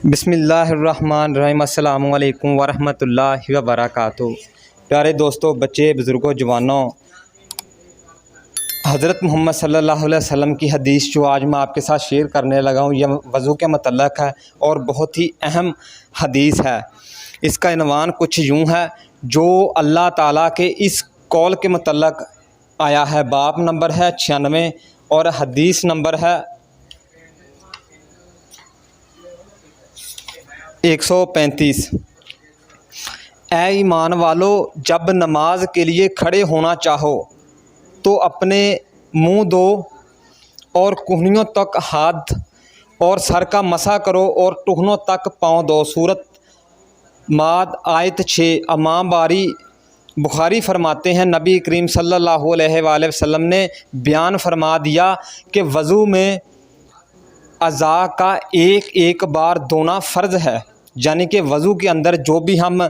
بسم اللہ الرحمن الرحیم۔ السلام علیکم ورحمۃ اللہ وبرکاتہ۔ پیارے دوستو، بچے، بزرگوں، جوانوں، حضرت محمد صلی اللہ علیہ وسلم کی حدیث جو آج میں آپ کے ساتھ شیئر کرنے لگا ہوں، یہ وضو کے متعلق ہے اور بہت ہی اہم حدیث ہے۔ اس کا عنوان کچھ یوں ہے، جو اللہ تعالیٰ کے اس قول کے متعلق آیا ہے۔ باب نمبر ہے 96 اور حدیث نمبر ہے 135۔ اے ایمان والو، جب نماز کے لیے کھڑے ہونا چاہو تو اپنے منہ دو اور کہنیوں تک ہاتھ اور سر کا مسح کرو اور ٹخنوں تک پاؤں دو۔ سورۃ ماد آیت 6۔ امام باری بخاری فرماتے ہیں، نبی کریم صلی اللہ علیہ وآلہ وسلم نے بیان فرما دیا کہ وضو میں اعضاء کا ایک ایک بار دھونا فرض ہے، یعنی کہ وضو کے اندر جو بھی ہم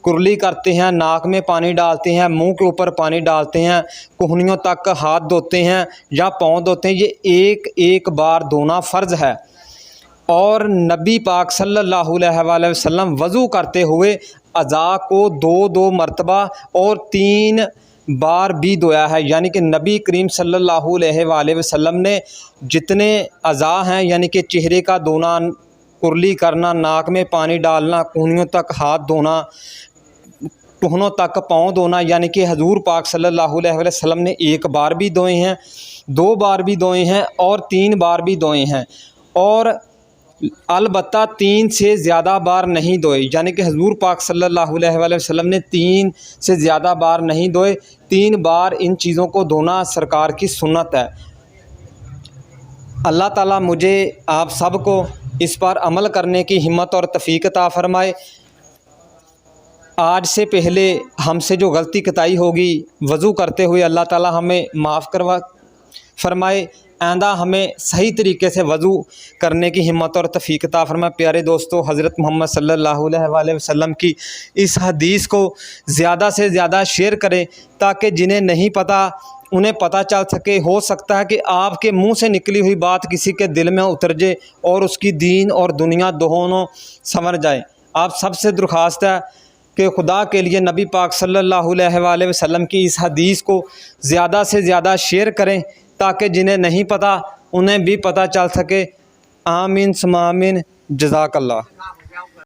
کرلی کرتے ہیں، ناک میں پانی ڈالتے ہیں، منہ کے اوپر پانی ڈالتے ہیں، کہنیوں تک ہاتھ دھوتے ہیں یا پاؤں دھوتے ہیں، یہ ایک ایک بار دھونا فرض ہے۔ اور نبی پاک صلی اللہ علیہ وآلہ وسلم وضو کرتے ہوئے اعضاء کو دو مرتبہ اور 3 بار بھی دھویا ہے، یعنی کہ نبی کریم صلی اللہ علیہ وآلہ وسلم نے جتنے اعضاء ہیں، یعنی کہ چہرے کا دھونا، کرلی کرنا، ناک میں پانی ڈالنا، کہنیوں تک ہاتھ دھونا، ٹخنوں تک پاؤں دھونا، یعنی کہ حضور پاک صلی اللہ علیہ وسلم نے 1 بار بھی دھوئے ہیں، 2 بار بھی دھوئے ہیں اور 3 بار بھی دھوئے ہیں، اور البتہ 3 سے زیادہ بار نہیں دھوئے، یعنی کہ حضور پاک صلی اللہ علیہ وآلہ وسلم نے 3 سے زیادہ بار نہیں دھوئے۔ 3 بار ان چیزوں کو دھونا سرکار کی سنت ہے۔ اللہ تعالیٰ مجھے آپ سب کو اس پر عمل کرنے کی ہمت اور توفیق عطا فرمائے۔ آج سے پہلے ہم سے جو غلطی کتائی ہوگی وضو کرتے ہوئے، اللہ تعالیٰ ہمیں معاف فرمائے۔ آئندہ ہمیں صحیح طریقے سے وضو کرنے کی ہمت اور توفیق عطا فرمائے۔ پیارے دوستو، حضرت محمد صلی اللہ علیہ وآلہ وسلم کی اس حدیث کو زیادہ سے زیادہ شیئر کریں تاکہ جنہیں نہیں پتہ انہیں پتہ چل سکے۔ ہو سکتا ہے کہ آپ کے منہ سے نکلی ہوئی بات کسی کے دل میں اتر جائے اور اس کی دین اور دنیا دونوں سنور جائے۔ آپ سب سے درخواست ہے کہ خدا کے لیے نبی پاک صلی اللہ علیہ وآلہ وسلم کی اس حدیث کو زیادہ سے زیادہ شیئر کریں تاکہ جنہیں نہیں پتہ انہیں بھی پتہ چل سکے۔ آمین ثم آمین۔ جزاک اللہ۔